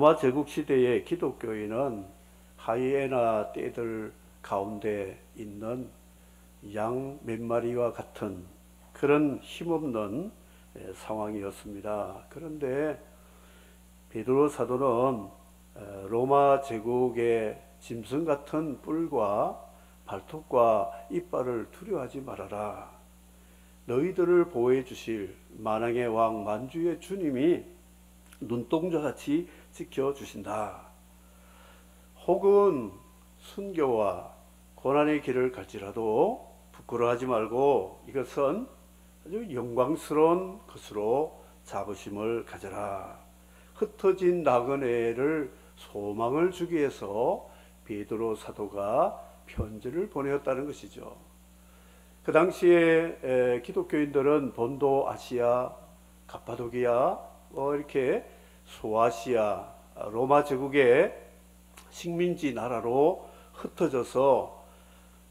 로마 제국 시대의 기독교인은 하이에나 떼들 가운데 있는 양 몇 마리와 같은 그런 힘없는 상황이었습니다. 그런데 베드로 사도는 로마 제국의 짐승 같은 뿔과 발톱과 이빨을 두려워하지 말아라. 너희들을 보호해 주실 만왕의 왕 만주의 주님이 눈동자같이 지켜주신다. 혹은 순교와 고난의 길을 갈지라도 부끄러워하지 말고 이것은 아주 영광스러운 것으로 자부심을 가져라. 흩어진 나그네를 소망을 주기 위해서 베드로 사도가 편지를 보내었다는 것이죠. 그 당시에 기독교인들은 본도 아시아, 갑바도기아, 이렇게 소아시아, 로마 제국의 식민지 나라로 흩어져서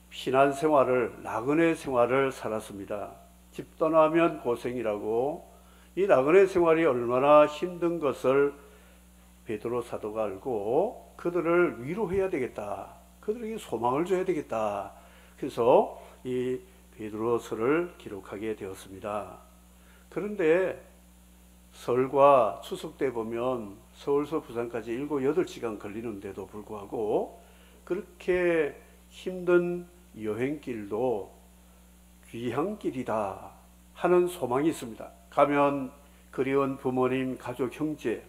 피난 생활을, 나그네 생활을 살았습니다. 집 떠나면 고생이라고, 이 나그네 생활이 얼마나 힘든 것을 베드로 사도가 알고 그들을 위로해야 되겠다. 그들에게 소망을 줘야 되겠다. 그래서 이 베드로서를 기록하게 되었습니다. 그런데 설과 추석 때 보면 서울서 부산까지 7, 8시간 걸리는데도 불구하고 그렇게 힘든 여행길도 귀향길이다 하는 소망이 있습니다. 가면 그리운 부모님, 가족, 형제,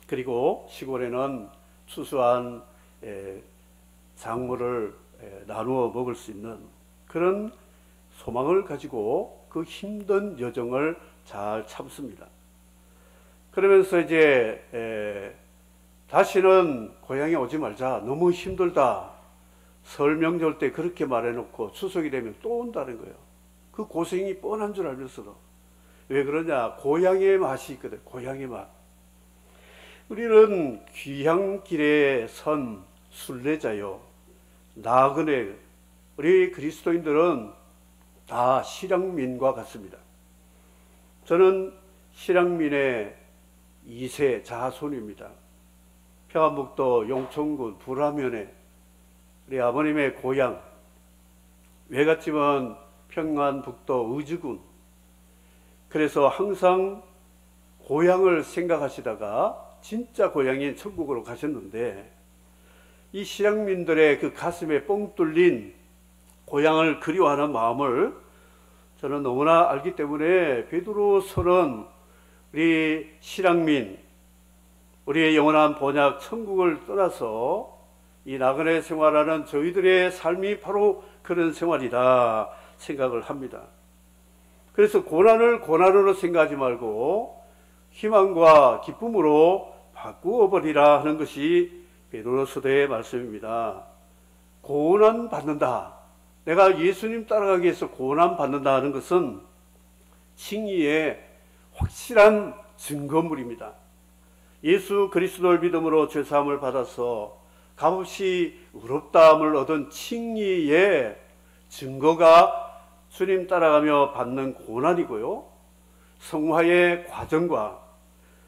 그리고 시골에는 추수한 작물을 나누어 먹을 수 있는 그런 소망을 가지고 그 힘든 여정을 잘 참습니다. 그러면서 이제 다시는 고향에 오지 말자. 너무 힘들다. 설 명절 때 그렇게 말해놓고 추석이 되면 또 온다는 거예요. 그 고생이 뻔한 줄 알면서도. 왜 그러냐? 고향의 맛이 있거든. 고향의 맛. 우리는 귀향길에 선 순례자요, 나그네, 우리 그리스도인들은 다 실향민과 같습니다. 저는 실향민의 2세 자손입니다. 평안북도 용천군 불화면에 우리 아버님의 고향, 외갓집은 평안북도 의주군. 그래서 항상 고향을 생각하시다가 진짜 고향인 천국으로 가셨는데, 이 실향민들의 그 가슴에 뻥 뚫린 고향을 그리워하는 마음을 저는 너무나 알기 때문에 베드로서는 우리 실향민, 우리의 영원한 본향 천국을 떠나서 이 나그네 생활하는 저희들의 삶이 바로 그런 생활이다 생각을 합니다. 그래서 고난을 고난으로 생각하지 말고 희망과 기쁨으로 바꾸어 버리라 하는 것이 베드로서의 말씀입니다. 고난 받는다. 내가 예수님 따라가기 위해서 고난 받는다 하는 것은 칭의의 확실한 증거물입니다. 예수 그리스도를 믿음으로 죄사함을 받아서 값없이 의롭다함을 얻은 칭의의 증거가 주님 따라가며 받는 고난이고요, 성화의 과정과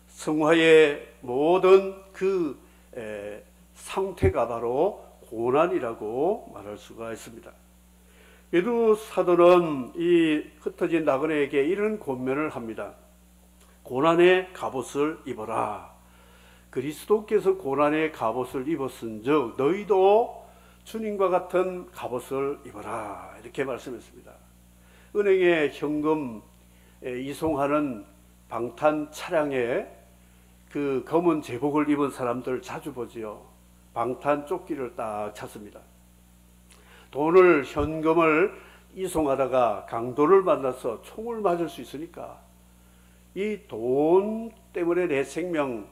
성화의 모든 그 상태가 바로 고난이라고 말할 수가 있습니다. 베드로 사도는 이 흩어진 나그네에게 이런 권면을 합니다. 고난의 갑옷을 입어라. 그리스도께서 고난의 갑옷을 입었은즉 너희도 주님과 같은 갑옷을 입어라. 이렇게 말씀했습니다. 은행에 현금 이송하는 방탄 차량에 그 검은 제복을 입은 사람들 자주 보지요. 방탄 조끼를 딱 찼습니다. 돈을, 현금을 이송하다가 강도를 만나서 총을 맞을 수 있으니까 이 돈 때문에 내 생명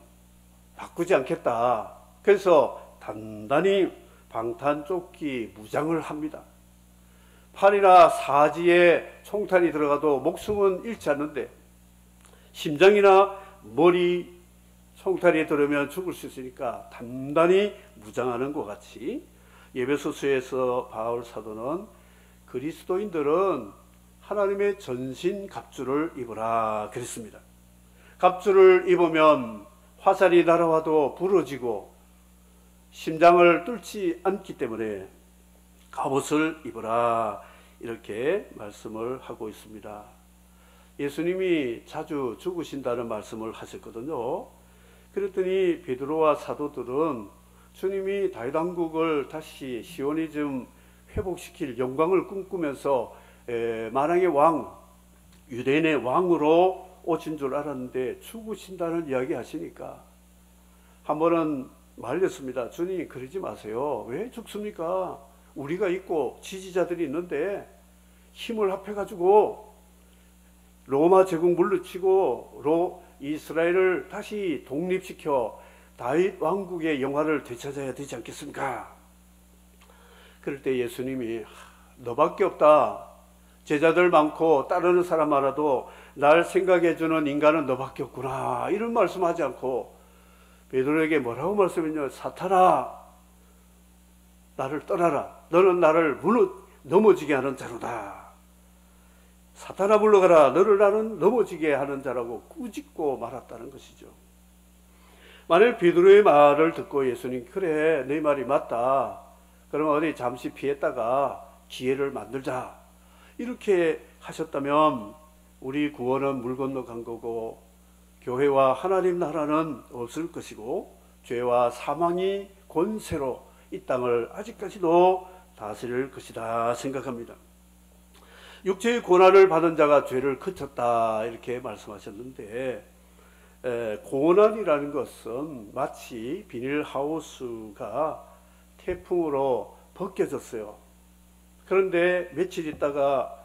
바꾸지 않겠다. 그래서 단단히 방탄 조끼 무장을 합니다. 팔이나 사지에 총탄이 들어가도 목숨은 잃지 않는데 심장이나 머리 총탄이 들으면 죽을 수 있으니까 단단히 무장하는 것 같이 에베소서에서 바울 사도는 그리스도인들은 하나님의 전신 갑주를 입으라 그랬습니다. 갑주를 입으면 화살이 날아와도 부러지고 심장을 뚫지 않기 때문에 갑옷을 입어라, 이렇게 말씀을 하고 있습니다. 예수님이 자주 죽으신다는 말씀을 하셨거든요. 그랬더니 베드로와 사도들은 주님이 다윗 왕국을 다시 시오니즘 회복시킬 영광을 꿈꾸면서 만왕의 왕, 유대인의 왕으로 오신 줄 알았는데 죽으신다는 이야기 하시니까 한 번은 말렸습니다. 주님, 그러지 마세요. 왜 죽습니까? 우리가 있고 지지자들이 있는데 힘을 합해가지고 로마 제국 물리치고 이스라엘을 다시 독립시켜 다윗 왕국의 영화를 되찾아야 되지 않겠습니까? 그럴 때 예수님이 너밖에 없다. 제자들 많고 따르는 사람 많아도 날 생각해주는 인간은 너밖에 없구나, 이런 말씀하지 않고 베드로에게 뭐라고 말씀했냐? 사탄아, 나를 떠나라. 너는 나를 넘어지게 하는 자로다. 사탄아 물러가라. 너를 나는 넘어지게 하는 자라고 꾸짖고 말았다는 것이죠. 만일 베드로의 말을 듣고 예수님, 그래, 네 말이 맞다, 그러면 어디 잠시 피했다가 기회를 만들자, 이렇게 하셨다면 우리 구원은 물 건너간 거고 교회와 하나님 나라는 없을 것이고 죄와 사망이 권세로 이 땅을 아직까지도 다스릴 것이다 생각합니다. 육체의 고난을 받은 자가 죄를 그쳤다, 이렇게 말씀하셨는데 고난이라는 것은 마치 비닐하우스가 태풍으로 벗겨졌어요. 그런데 며칠 있다가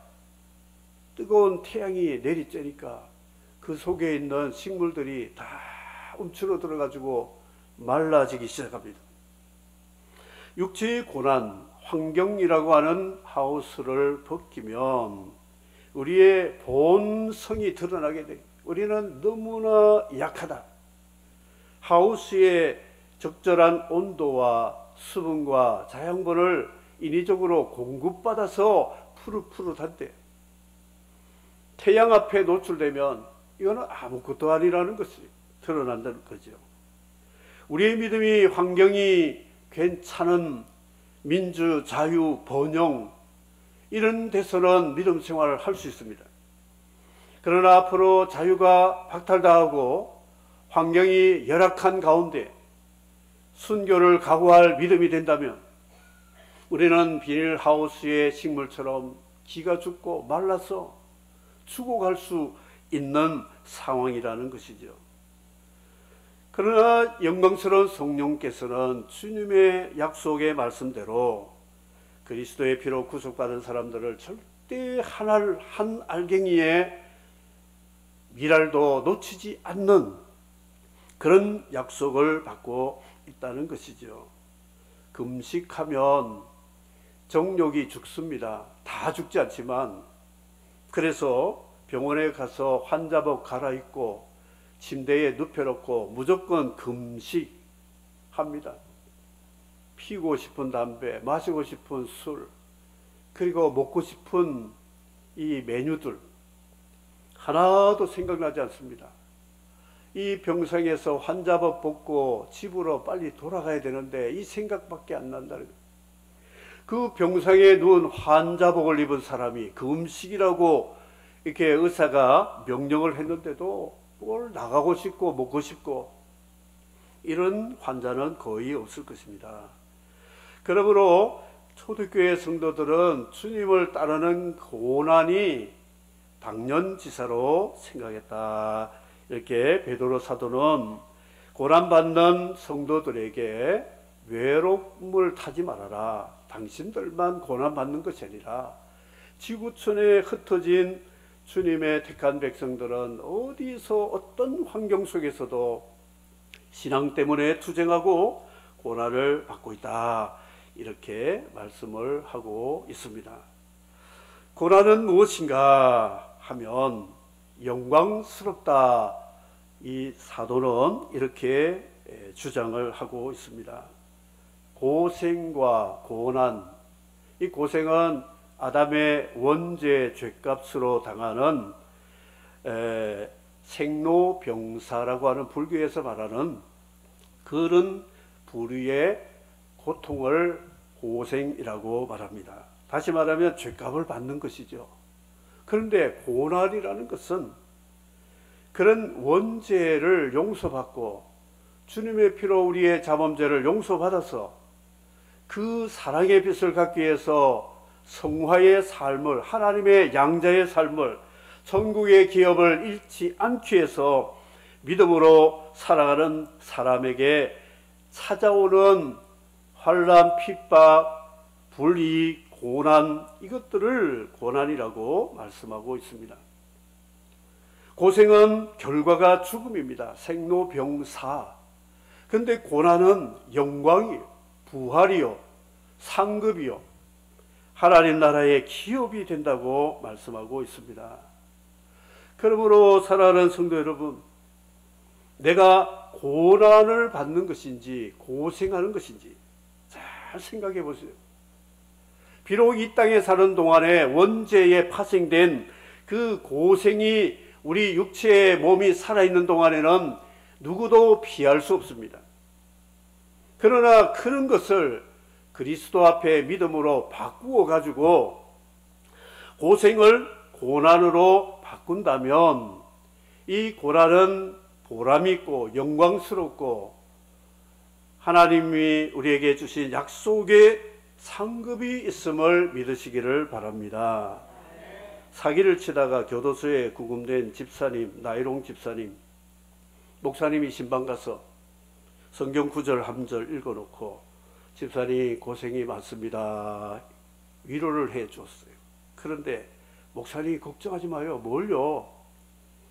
뜨거운 태양이 내리쬐니까 그 속에 있는 식물들이 다 움츠러 들어가지고 말라지기 시작합니다. 육체의 고난, 환경이라고 하는 하우스를 벗기면 우리의 본성이 드러나게 됩니다. 우리는 너무나 약하다. 하우스의 적절한 온도와 수분과 자양분을 인위적으로 공급받아서 푸릇푸릇한데 태양 앞에 노출되면 이거는 아무것도 아니라는 것이 드러난다는 거죠. 우리의 믿음이 환경이 괜찮은 민주, 자유, 번영 이런 데서는 믿음 생활을 할 수 있습니다. 그러나 앞으로 자유가 박탈당하고 환경이 열악한 가운데 순교를 각오할 믿음이 된다면 우리는 비닐하우스의 식물처럼 기가 죽고 말라서 죽어갈 수 있는 상황이라는 것이죠. 그러나 영광스러운 성령께서는 주님의 약속의 말씀대로 그리스도의 피로 구속받은 사람들을 절대 한 알갱이의 미랄도 놓치지 않는 그런 약속을 받고 있다는 것이죠. 금식하면 정욕이 죽습니다. 다 죽지 않지만. 그래서 병원에 가서 환자복 갈아입고 침대에 눕혀놓고 무조건 금식합니다. 피고 싶은 담배, 마시고 싶은 술, 그리고 먹고 싶은 이 메뉴들 하나도 생각나지 않습니다. 이 병상에서 환자복 벗고 집으로 빨리 돌아가야 되는데 이 생각밖에 안 난다는 거예요. 그 병상에 누운 환자복을 입은 사람이 금식이라고 이렇게 의사가 명령을 했는데도 뭘 나가고 싶고 먹고 싶고 이런 환자는 거의 없을 것입니다. 그러므로 초대교회 성도들은 주님을 따르는 고난이 당연지사로 생각했다. 이렇게 베드로 사도는 고난받는 성도들에게 외로움을 타지 말아라. 당신들만 고난받는 것이 아니라 지구촌에 흩어진 주님의 택한 백성들은 어디서 어떤 환경 속에서도 신앙 때문에 투쟁하고 고난을 받고 있다. 이렇게 말씀을 하고 있습니다. 고난은 무엇인가 하면 영광스럽다. 이 사도는 이렇게 주장을 하고 있습니다. 고생과 고난, 이 고생은 아담의 원죄 죄값으로 당하는 생로병사라고 하는 불교에서 말하는 그런 부류의 고통을 고생이라고 말합니다. 다시 말하면 죗값을 받는 것이죠. 그런데 고난이라는 것은 그런 원죄를 용서받고 주님의 피로 우리의 자범죄를 용서받아서 그 사랑의 빛을 갖기 위해서 성화의 삶을, 하나님의 양자의 삶을, 천국의 기업을 잃지 않기 위해서 믿음으로 살아가는 사람에게 찾아오는 환난, 핍박, 불이익, 고난, 이것들을 고난이라고 말씀하고 있습니다. 고생은 결과가 죽음입니다. 생로병사. 근데 고난은 영광이요, 부활이요, 상급이요, 하나님 나라의 기업이 된다고 말씀하고 있습니다. 그러므로 사랑하는 성도 여러분, 내가 고난을 받는 것인지 고생하는 것인지 잘 생각해 보세요. 비록 이 땅에 사는 동안에 원죄에 파생된 그 고생이 우리 육체의 몸이 살아있는 동안에는 누구도 피할 수 없습니다. 그러나 그런 것을 그리스도 앞에 믿음으로 바꾸어 가지고 고생을 고난으로 바꾼다면 이 고난은 보람이 있고 영광스럽고 하나님이 우리에게 주신 약속의 상급이 있음을 믿으시기를 바랍니다. 사기를 치다가 교도소에 구금된 집사님, 나이롱 집사님, 목사님이 신방 가서 성경 구절 한 절 읽어놓고 집사님 고생이 많습니다, 위로를 해 줬어요. 그런데 목사님이 걱정하지 마요. 뭘요?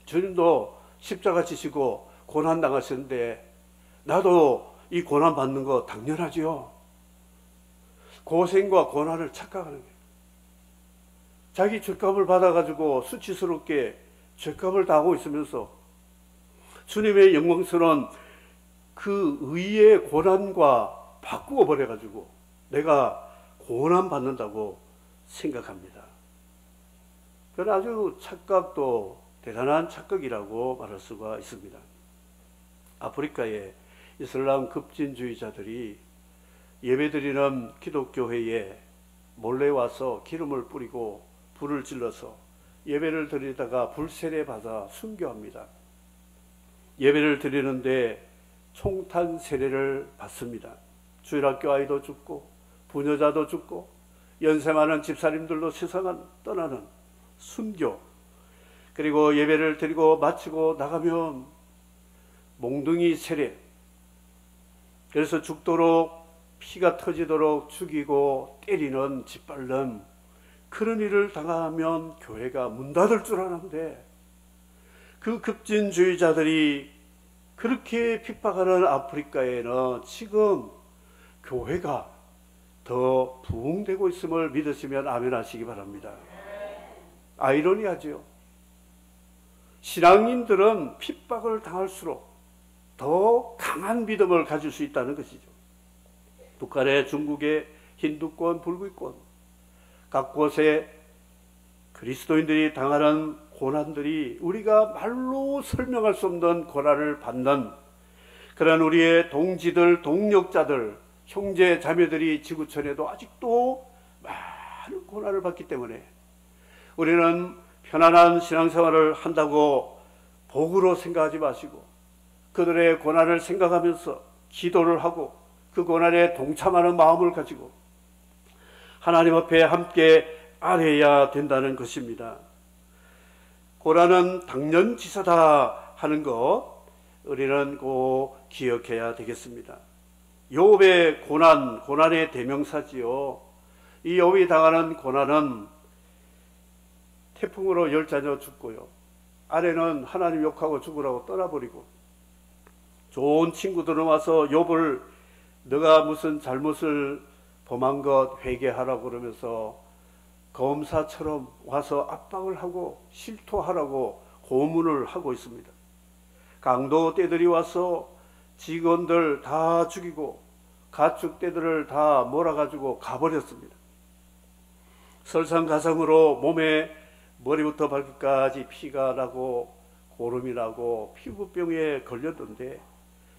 주님도 십자가 지시고 고난 당하셨는데 나도 이 고난 받는 거 당연하지요. 고생과 고난을 착각하는 거예요. 자기 죄값을 받아가지고 수치스럽게 죄값을 당하고 있으면서 주님의 영광스러운 그 의의 고난과 바꾸어 버려가지고 내가 고난 받는다고 생각합니다. 그건 아주 착각도 대단한 착각이라고 말할 수가 있습니다. 아프리카의 이슬람 급진주의자들이 예배드리는 기독교회에 몰래 와서 기름을 뿌리고 불을 질러서 예배를 드리다가 불세례 받아 순교합니다. 예배를 드리는데 총탄 세례를 받습니다. 주일학교 아이도 죽고 부녀자도 죽고 연세 많은 집사님들도 세상을 떠나는 순교. 그리고 예배를 드리고 마치고 나가면 몽둥이 세례. 그래서 죽도록 피가 터지도록 죽이고 때리는 짓밟는 그런 일을 당하면 교회가 문 닫을 줄 알았는데 그 급진주의자들이 그렇게 핍박하는 아프리카에는 지금 교회가 더 부흥되고 있음을 믿으시면 아멘 하시기 바랍니다. 아이러니하죠. 신앙인들은 핍박을 당할수록 더 강한 믿음을 가질 수 있다는 것이죠. 북한의, 중국의 힌두권, 불교권 각 곳에 그리스도인들이 당하는 고난들이 우리가 말로 설명할 수 없는 고난을 받는 그런 우리의 동지들, 동력자들, 형제 자매들이 지구촌에도 아직도 많은 고난을 받기 때문에 우리는 편안한 신앙생활을 한다고 복으로 생각하지 마시고 그들의 고난을 생각하면서 기도를 하고 그 고난에 동참하는 마음을 가지고 하나님 앞에 함께 아뢰야 된다는 것입니다. 고난은 당연지사다 하는 것 우리는 꼭 기억해야 되겠습니다. 욥의 고난의 대명사지요. 이 욥이 당하는 고난은 태풍으로 10자녀 죽고요. 아내는 하나님 욕하고 죽으라고 떠나버리고 좋은 친구들은 와서 욥을 너가 무슨 잘못을 범한 것 회개하라고 그러면서 검사처럼 와서 압박을 하고 실토하라고 고문을 하고 있습니다. 강도 떼들이 와서 직원들 다 죽이고 가축 떼들을 다 몰아가지고 가버렸습니다. 설상가상으로 몸에 머리부터 발끝까지 피가 나고 고름이 나고 피부병에 걸렸던데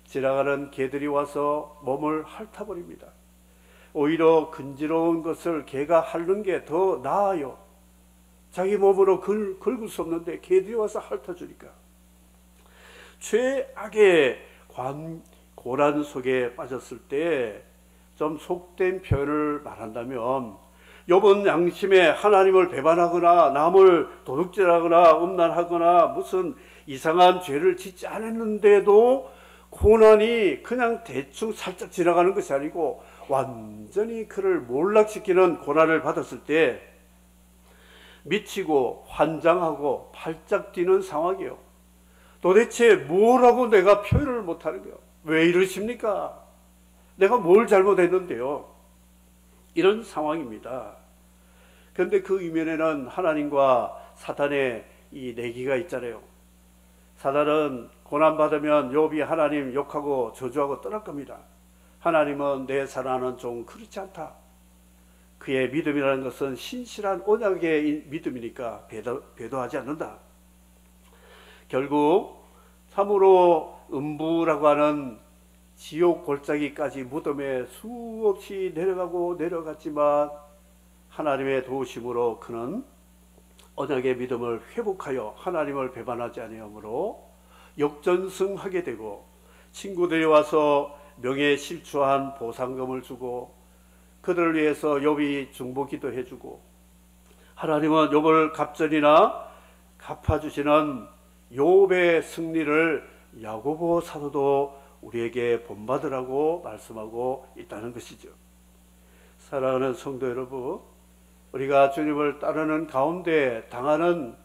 지나가는 개들이 와서 몸을 핥아버립니다. 오히려 근지러운 것을 개가 핥는 게 더 나아요. 자기 몸으로 긁을 수 없는데 개들이 와서 핥아주니까. 최악의 고난 속에 빠졌을 때 좀 속된 표현을 말한다면, 욥은 양심에 하나님을 배반하거나 남을 도둑질하거나 음란하거나 무슨 이상한 죄를 짓지 않았는데도 고난이 그냥 대충 살짝 지나가는 것이 아니고 완전히 그를 몰락시키는 고난을 받았을 때 미치고 환장하고 팔짝 뛰는 상황이에요. 도대체 뭐라고 내가 표현을 못하는 거예요. 왜 이러십니까? 내가 뭘 잘못했는데요? 이런 상황입니다. 그런데 그 이면에는 하나님과 사탄의 이 내기가 있잖아요. 사탄은 고난받으면 욥이 하나님 욕하고 저주하고 떠날 겁니다. 하나님은 내 사랑하는 종 그렇지 않다. 그의 믿음이라는 것은 신실한 언약의 믿음이니까 배도하지 않는다. 결국 참으로 음부라고 하는 지옥 골짜기까지 무덤에 수없이 내려갔지만 하나님의 도우심으로 그는 언약의 믿음을 회복하여 하나님을 배반하지 아니하므로 역전승하게 되고, 친구들이 와서 명예실추한 보상금을 주고 그들을 위해서 욥이 중보기도 해주고, 하나님은 욥을 갑절이나 갚아주시는 욥의 승리를 야고보 사도도 우리에게 본받으라고 말씀하고 있다는 것이죠. 사랑하는 성도 여러분, 우리가 주님을 따르는 가운데 당하는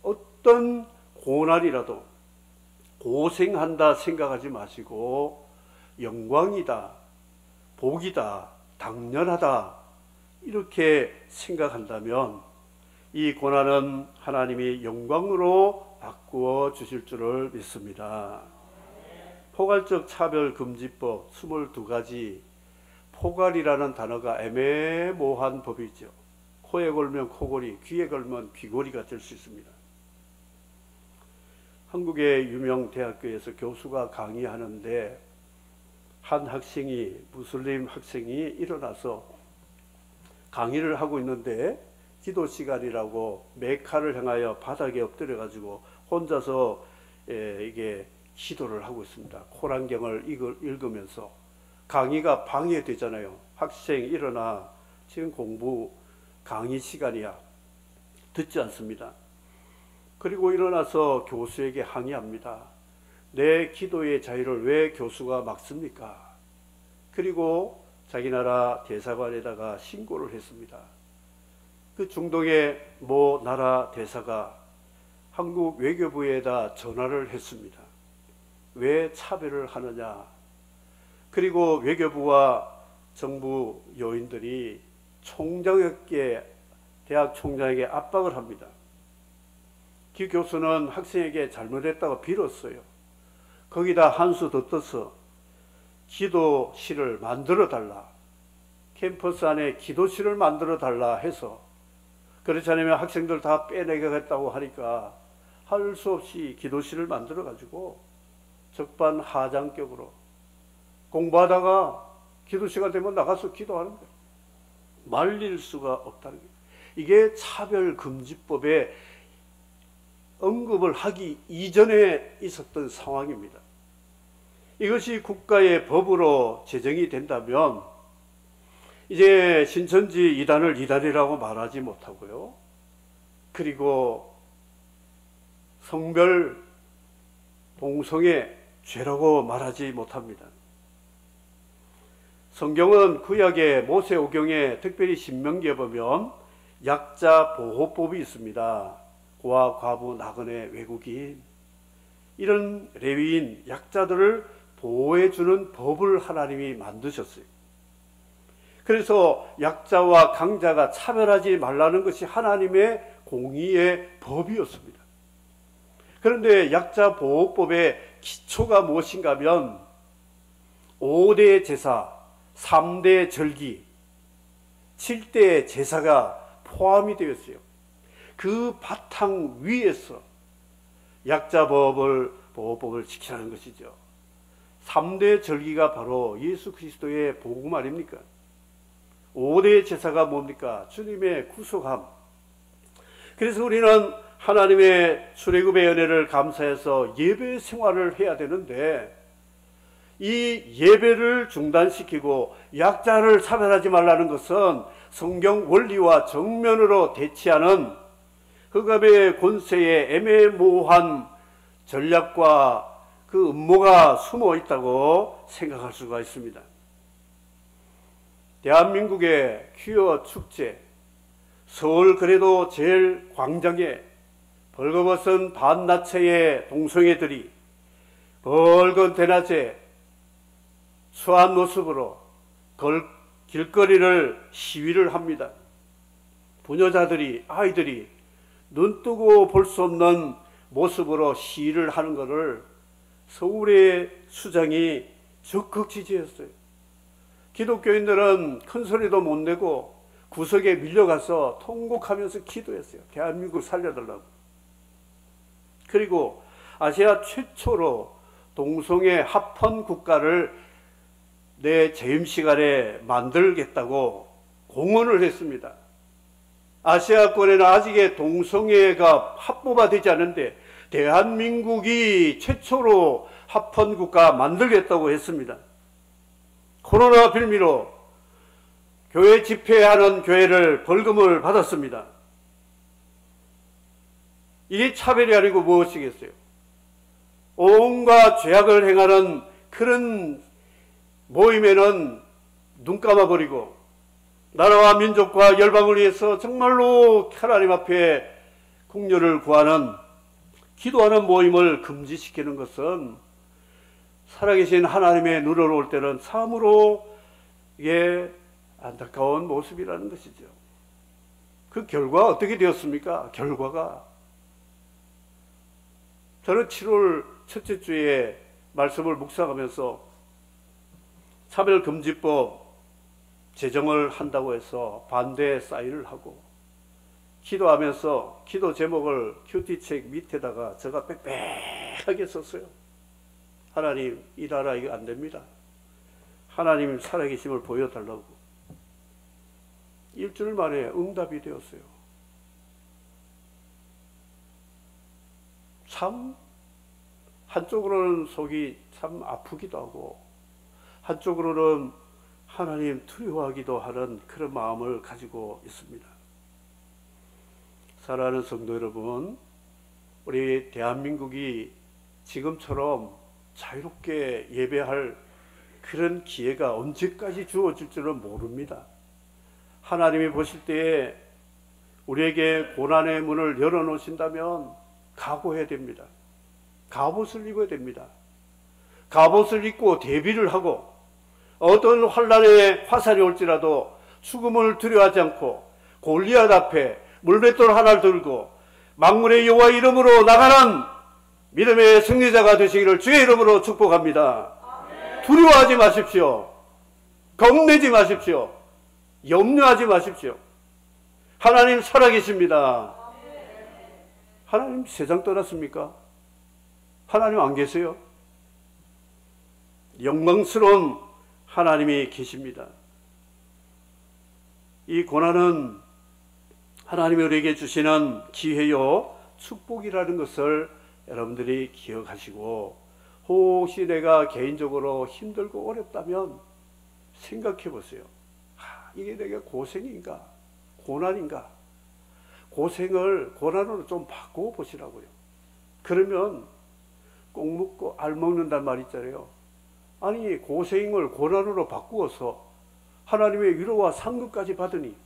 어떤 고난이라도 고생한다 생각하지 마시고 영광이다, 복이다, 당연하다 이렇게 생각한다면 이 고난은 하나님이 영광으로 바꾸어 주실 줄을 믿습니다. 포괄적 차별금지법 22가지, 포괄이라는 단어가 애매모호한 법이죠. 코에 걸면 코골이, 귀에 걸면 귀골이가 될 수 있습니다. 한국의 유명 대학교에서 교수가 강의하는데 한 학생이, 무슬림 학생이 일어나서 강의를 하고 있는데 기도 시간이라고 메카를 향하여 바닥에 엎드려 가지고 혼자서 이게 기도를 하고 있습니다. 코란경을 읽으면서. 강의가 방해되잖아요. 학생 일어나, 지금 공부 강의 시간이야. 듣지 않습니다. 그리고 일어나서 교수에게 항의합니다. 내 기도의 자유를 왜 교수가 막습니까? 그리고 자기 나라 대사관에다가 신고를 했습니다. 그 중동의 모 나라 대사가 한국 외교부에다 전화를 했습니다. 왜 차별을 하느냐? 그리고 외교부와 정부 요인들이 총장에게, 대학 총장에게 압박을 합니다. 기 교수는 학생에게 잘못했다고 빌었어요. 거기다 한 수 더 떠서 기도실을 만들어 달라, 캠퍼스 안에 기도실을 만들어 달라 해서, 그렇지 않으면 학생들 다 빼내겠다고 하니까 할 수 없이 기도실을 만들어 가지고 적반하장격으로 공부하다가 기도 시간 되면 나가서 기도하는 거예요. 말릴 수가 없다는 거예요. 이게 차별금지법에 언급을 하기 이전에 있었던 상황입니다. 이것이 국가의 법으로 제정이 된다면 이제 신천지 이단을 이단이라고 말하지 못하고요. 그리고 성별 동성애 죄라고 말하지 못합니다. 성경은 구약의 모세오경에 특별히 신명기에 보면 약자 보호법이 있습니다. 고아, 과부, 나그네, 외국인, 이런 레위인, 약자들을 보호해주는 법을 하나님이 만드셨어요. 그래서 약자와 강자가 차별하지 말라는 것이 하나님의 공의의 법이었습니다. 그런데 약자 보호법의 기초가 무엇인가 하면 5대 제사, 3대 절기, 7대 제사가 포함이 되었어요. 그 바탕 위에서 약자 보호법을 지키라는 것이죠. 3대 절기가 바로 예수 그리스도의 복음 아닙니까? 5대 제사가 뭡니까? 주님의 구속함. 그래서 우리는 하나님의 출애굽의 은혜를 감사해서 예배 생활을 해야 되는데, 이 예배를 중단시키고 약자를 차별하지 말라는 것은 성경 원리와 정면으로 대치하는 흑암의 권세의 애매모호한 전략과 그 음모가 숨어 있다고 생각할 수가 있습니다. 대한민국의 퀴어 축제, 서울 그래도 제일 광장에 벌거벗은 반나체의 동성애들이 벌건 대낮에 수한 모습으로 길거리를 시위를 합니다. 부녀자들이, 아이들이 눈뜨고 볼 수 없는 모습으로 시위를 하는 것을 서울의 수장이 적극 지지했어요. 기독교인들은 큰 소리도 못 내고 구석에 밀려가서 통곡하면서 기도했어요. 대한민국 살려달라고. 그리고 아시아 최초로 동성애 합헌 국가를 내 재임 시간에 만들겠다고 공언을 했습니다. 아시아권에는 아직의 동성애가 합법화되지 않은데 대한민국이 최초로 합헌 국가 만들겠다고 했습니다. 코로나 빌미로 교회 집회하는 교회를 벌금을 받았습니다. 이게 차별이 아니고 무엇이겠어요? 온갖 죄악을 행하는 그런 모임에는 눈 감아버리고 나라와 민족과 열방을 위해서 정말로 하나님 앞에 긍휼을 구하는, 기도하는 모임을 금지시키는 것은 살아계신 하나님의 눈으로 올 때는 참으로 이게 안타까운 모습이라는 것이죠. 그 결과가 어떻게 되었습니까? 결과가, 저는 7월 첫째 주에 말씀을 묵상하면서 차별금지법 제정을 한다고 해서 반대 사인을 하고 기도하면서 기도 제목을 큐티책 밑에다가 제가 빽빽하게 썼어요. 하나님, 이 나라 이거 안 됩니다. 하나님 살아계심을 보여달라고. 일주일 만에 응답이 되었어요. 참 한쪽으로는 속이 참 아프기도 하고 한쪽으로는 하나님 두려워하기도 하는 그런 마음을 가지고 있습니다. 사랑하는 성도 여러분, 우리 대한민국이 지금처럼 자유롭게 예배할 그런 기회가 언제까지 주어질 줄은 모릅니다. 하나님이 보실 때에 우리에게 고난의 문을 열어놓으신다면 각오해야 됩니다. 갑옷을 입어야 됩니다. 갑옷을 입고 대비를 하고 어떤 환난의 화살이 올지라도 죽음을 두려워하지 않고 골리앗 앞에 물맷돌 하나를 들고 만군의 여호와 이름으로 나가는 믿음의 승리자가 되시기를 주의 이름으로 축복합니다. 아멘. 두려워하지 마십시오. 겁내지 마십시오. 염려하지 마십시오. 하나님 살아계십니다. 하나님 세상 떠났습니까? 하나님 안 계세요? 영광스러운 하나님이 계십니다. 이 고난은 하나님이 우리에게 주시는 기회요 축복이라는 것을 여러분들이 기억하시고, 혹시 내가 개인적으로 힘들고 어렵다면 생각해 보세요. 이게 내가 고생인가 고난인가? 고생을 고난으로 좀 바꾸어 보시라고요. 그러면 꼭 묻고 알 먹는단 말 있잖아요. 아니, 고생을 고난으로 바꾸어서 하나님의 위로와 상급까지 받으니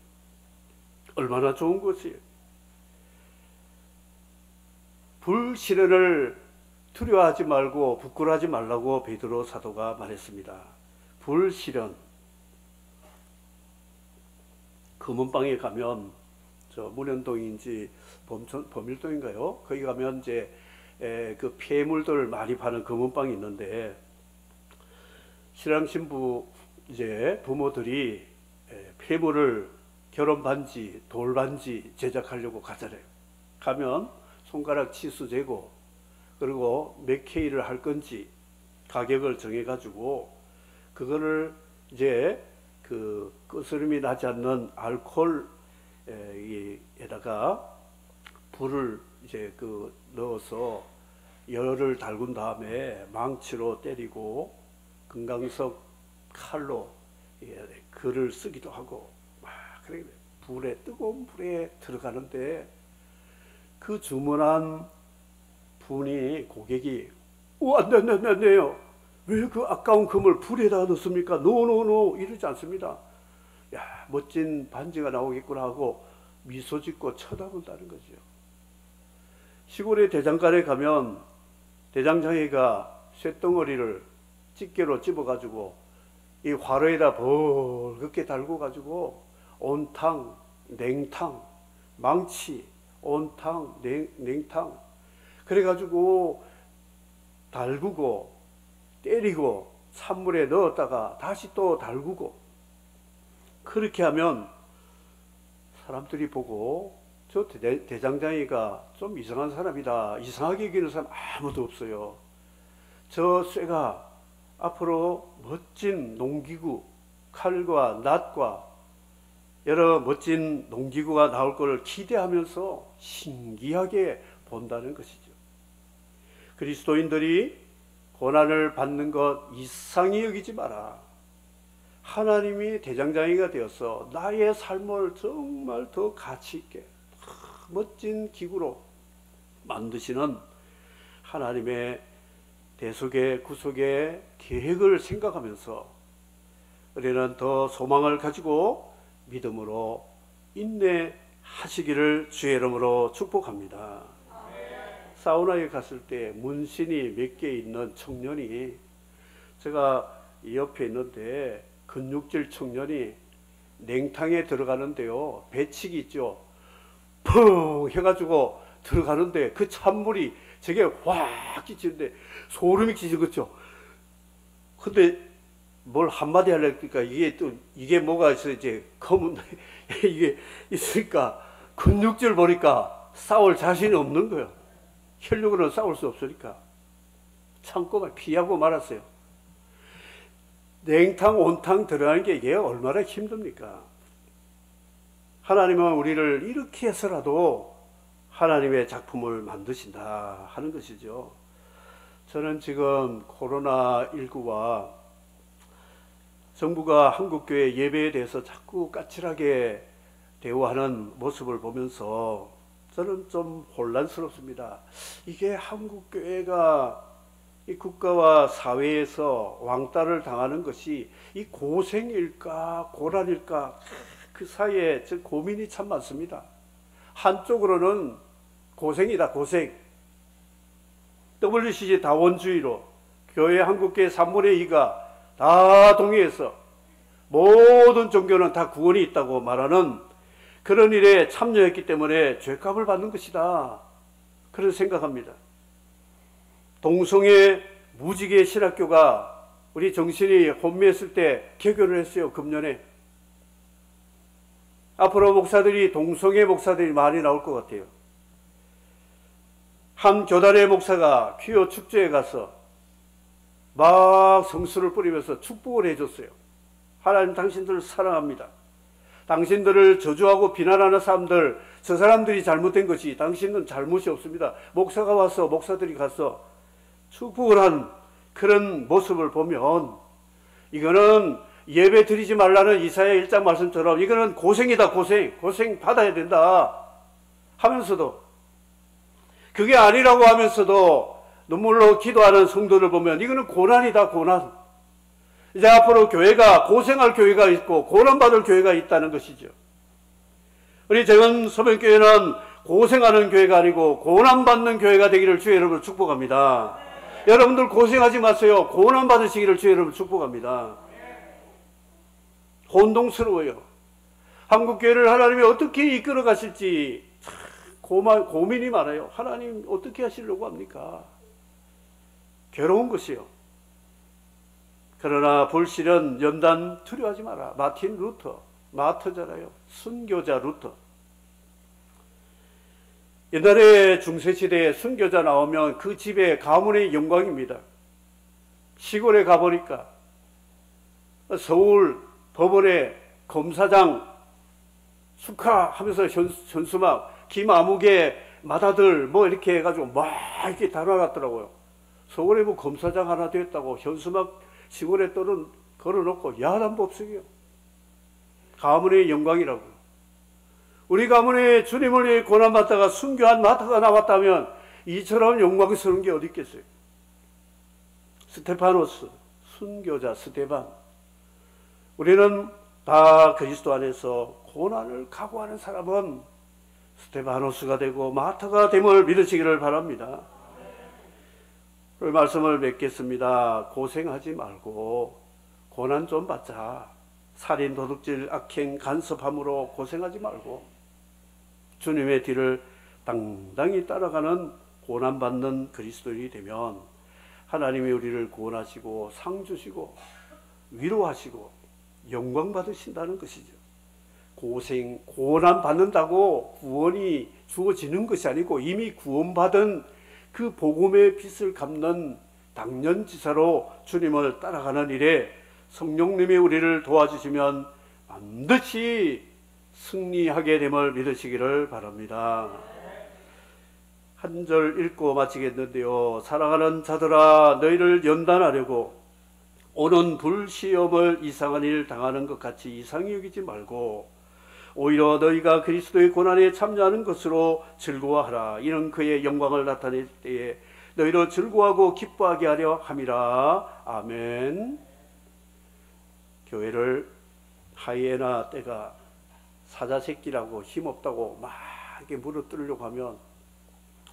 얼마나 좋은 것이에요. 불시련을 두려워하지 말고 부끄러워하지 말라고 베드로 사도가 말했습니다. 불시련. 금은방에 가면, 저 문현동인지 범일동인가요? 거기 가면 이제 그 폐물들 많이 파는 금은방이 있는데, 신랑 신부 이제 부모들이 폐물을 결혼 반지, 돌 반지 제작하려고 가잖아요. 가면 손가락 치수 재고 그리고 몇 K를 할 건지 가격을 정해가지고 그거를 이제 그 끄스름이 나지 않는 알코올에다가 불을 이제 그 넣어서 열을 달군 다음에 망치로 때리고 금강석 칼로 글을 쓰기도 하고 막 그래 불에 뜨거운 불에 들어가는데 그 주문한 분이 고객이 안 돼요. 왜 그 아까운 금을 불에다 넣습니까? 노 이러지 않습니다. 야 멋진 반지가 나오겠구나 하고 미소 짓고 쳐다본다는 거죠. 시골의 대장간에 가면 대장장이가 쇳덩어리를 집게로 집어가지고 이 화로에다 벌겋게 달고 가지고 온탕, 냉탕, 망치, 온탕, 냉탕 그래가지고 달구고 때리고 찬물에 넣었다가 다시 또 달구고 그렇게 하면 사람들이 보고 저 대장장이가 좀 이상한 사람이다. 이상하게 여기는 사람 아무도 없어요. 저 쇠가 앞으로 멋진 농기구, 칼과 낫과 여러 멋진 농기구가 나올 것을 기대하면서 신기하게 본다는 것이죠. 그리스도인들이 고난을 받는 것 이상히 여기지 마라. 하나님이 대장장이가 되어서 나의 삶을 정말 더 가치 있게 멋진 기구로 만드시는 하나님의 대속의 구속의 계획을 생각하면서 우리는 더 소망을 가지고 믿음으로 인내하시기를 주의 이름으로 축복합니다. 사우나에 갔을 때 문신이 몇 개 있는 청년이 제가 이 옆에 있는데 근육질 청년이 냉탕에 들어가는데요. 배치기 있죠. 펑 해가지고 들어가는데 그 찬물이 저게 확 끼치는데 소름이 끼치는 거죠. 근데 뭘 한마디 하려니까 이게 뭐가 있어 이제 검은 이게 있으니까 근육질 보니까 싸울 자신이 없는 거예요. 혈육으로는 싸울 수 없으니까 참고 피하고 말았어요. 냉탕 온탕 들어가는 게 이게 얼마나 힘듭니까? 하나님은 우리를 이렇게 해서라도 하나님의 작품을 만드신다 하는 것이죠. 저는 지금 코로나19와 정부가 한국교회 예배에 대해서 자꾸 까칠하게 대우하는 모습을 보면서 저는 좀 혼란스럽습니다. 이게 한국교회가 이 국가와 사회에서 왕따를 당하는 것이 이 고생일까 고난일까 그 사이에 저 고민이 참 많습니다. 한쪽으로는 고생이다 고생. WCG 다원주의로 교회 한국교회 3분의 2가 다 동의해서 모든 종교는 다 구원이 있다고 말하는 그런 일에 참여했기 때문에 죄값을 받는 것이다. 그런 생각합니다. 동성애 무지개 신학교가 우리 정신이 혼미했을 때 개교를 했어요. 금년에. 앞으로 목사들이 동성애 목사들이 많이 나올 것 같아요. 한 교단의 목사가 퀴어 축제에 가서 막 성수를 뿌리면서 축복을 해줬어요. 하나님 당신들을 사랑합니다. 당신들을 저주하고 비난하는 사람들, 저 사람들이 잘못된 것이 당신은 잘못이 없습니다. 목사가 와서 목사들이 가서 축복을 한 그런 모습을 보면 이거는 예배 드리지 말라는 이사야 1장 말씀처럼 이거는 고생이다 고생 받아야 된다 하면서도 그게 아니라고 하면서도 눈물로 기도하는 성도를 보면 이거는 고난이다 고난. 이제 앞으로 교회가 고생할 교회가 있고 고난받을 교회가 있다는 것이죠. 우리 재건 소변교회는 고생하는 교회가 아니고 고난받는 교회가 되기를 주의 여러분을 축복합니다. 여러분들 고생하지 마세요. 고난받으시기를 주의 여러분을 축복합니다. 혼동스러워요. 한국교회를 하나님이 어떻게 이끌어 가실지 고민이 많아요. 하나님 어떻게 하시려고 합니까? 괴로운 것이요. 그러나 불실은 연단 두려워하지 마라. 마틴 루터, 마터잖아요. 순교자 루터. 옛날에 중세시대에 순교자 나오면 그 집에 가문의 영광입니다. 시골에 가보니까 서울 법원에 검사장 축하하면서 현수막, 김아무개 맏아들 뭐 이렇게 해가지고 막 이렇게 달아놨더라고요. 서울에 뭐 검사장 하나 됐다고 현수막 시골에 걸어놓고 야단 법석이요. 가문의 영광이라고. 우리 가문에 주님을 고난받다가 순교한 마타가 나왔다면 이처럼 영광스러운 게 어디 있겠어요. 스테파노스, 순교자 스테반. 우리는 다 그리스도 안에서 고난을 각오하는 사람은 스테바노스가 되고 마타가 됨을 믿으시기를 바랍니다. 그 말씀을 맺겠습니다. 고생하지 말고 고난 좀 받자. 살인, 도둑질, 악행, 간섭함으로 고생하지 말고 주님의 뒤를 당당히 따라가는 고난받는 그리스도인이 되면 하나님이 우리를 구원하시고 상 주시고 위로하시고 영광 받으신다는 것이죠. 고난 받는다고 구원이 주어지는 것이 아니고 이미 구원받은 그 복음의 빚을 갚는 당년지사로 주님을 따라가는 일에 성령님이 우리를 도와주시면 반드시 승리하게 됨을 믿으시기를 바랍니다. 한 절 읽고 마치겠는데요. 사랑하는 자들아, 너희를 연단하려고 오는 불시험을 이상한 일 당하는 것 같이 이상히 여기지 말고 오히려 너희가 그리스도의 고난에 참여하는 것으로 즐거워하라. 이는 그의 영광을 나타낼 때에 너희로 즐거워하고 기뻐하게 하려 함이라. 아멘. 교회를 하이에나 떼가 사자새끼라고 힘없다고 막 이렇게 무너뜨리려고 하면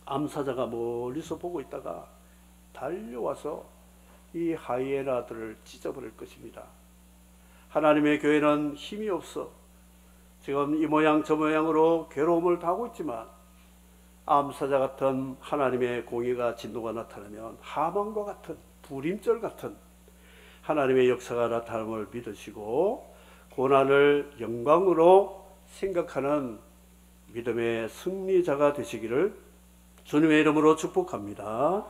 암사자가 멀리서 보고 있다가 달려와서 이 하이에나들을 찢어버릴 것입니다. 하나님의 교회는 힘이 없어 지금 이 모양 저 모양으로 괴로움을 당하고 있지만 암사자 같은 하나님의 공의가 진노가 나타나면 하만과 같은 불임절 같은 하나님의 역사가 나타남을 믿으시고 고난을 영광으로 생각하는 믿음의 승리자가 되시기를 주님의 이름으로 축복합니다.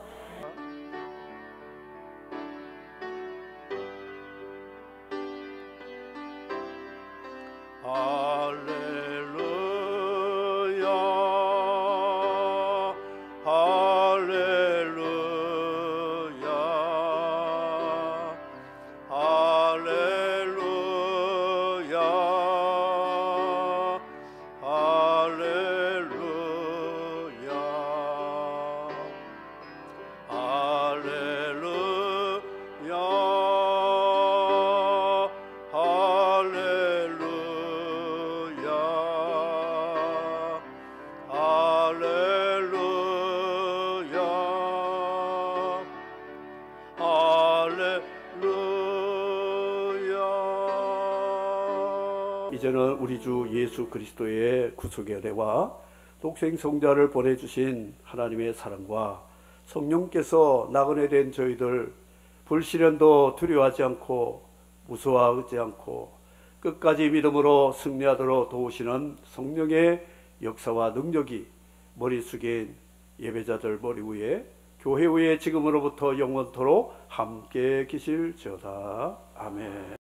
이제는 우리 주 예수 그리스도의 구속의 은혜와 독생 성자를 보내주신 하나님의 사랑과 성령께서 나그네 된 저희들 불시련도 두려워하지 않고 무서워하지 않고 끝까지 믿음으로 승리하도록 도우시는 성령의 역사와 능력이 머리 숙인 예배자들 머리 위에 교회 위에 지금으로부터 영원토록 함께 계실지어다. 아멘.